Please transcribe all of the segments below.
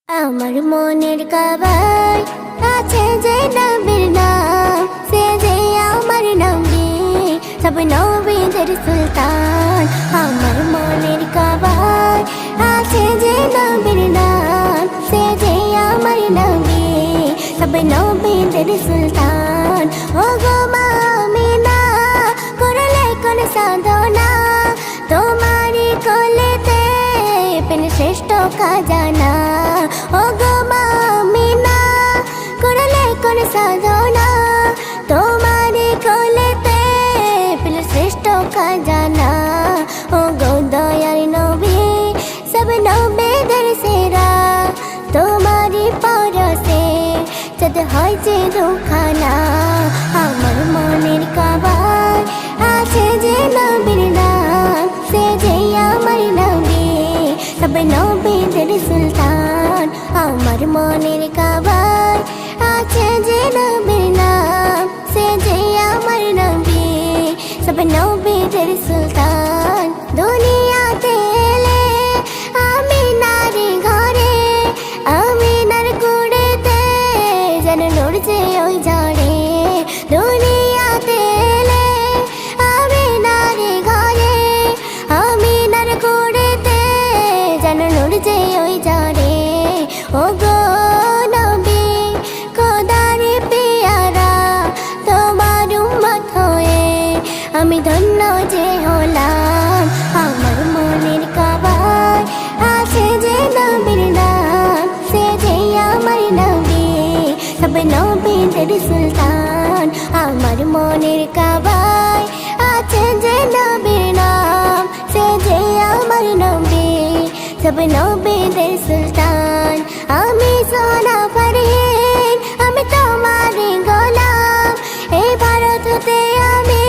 আমার মনের কাবায় আছে যে নবীর নাম, সে যে আমার নবী, সব নবীদের সুলতান। আমার মনের কাবায় আছে যে নবীর নাম, সে যে আমার নবী, সব নবীদের সুলতান। ও গো মা আমিনা, করলে কোন সাধনা, তোমারি কোলেতে পেন শ্রেষ্ঠ খাজানা। ও গো মা আমিনা, করলে কোন সাধনা, তোমারি কোলেতে পেন শ্রেষ্ঠ খাজানা। ও গো দয়ার নবী, সব নবীদের সেরা, তোমারি পরশে যদ হয় যে দুখানা। আমার মনের কাবায় আছে যে নবীর নাম, সে যে আমার নবী, সব নবীদের সুলতান। আমার মনের কাবায় আছে যে নবীর নাম, সে যে আমার নবী, সব নবীদের সুলতান। দুনিয়াতে এলে আমিনার ঘরে, আমিনার কুড়েতে যেন নড়ছে ওই ঝড়ে। দুনিয়াতে এলে আমিনার ঘরে, আমিনার কুড়েতে যেন নড়ছে ওই ঝড়ে। ও গো নবী খোদার পেয়ারা, তোমার উম্মত হয়ে আমি ধন্য যে হলাম। আমার মনের কাবায় আছে যে নবীর নাম, সে যে আমার নবী, সব নবীদের সুলতান। আমার মনের কাবায় আছে যে নবীর নাম, সে যে আমার নবী, সব নবীদের সুলতান। আমি সোনা ফরহিন, আমি তোমারি গোলাম, এই ভারত হতে আমি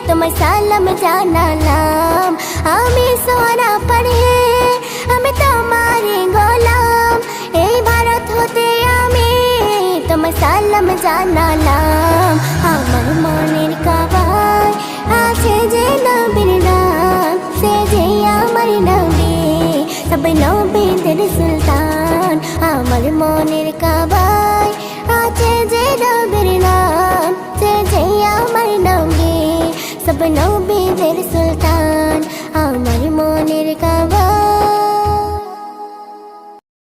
তোমার সালাম জানালাম। আমি সোনা ফরহিন, আমি তোমারি গোলাম, এই ভারত হতে আমি তোমার সালাম জানালাম।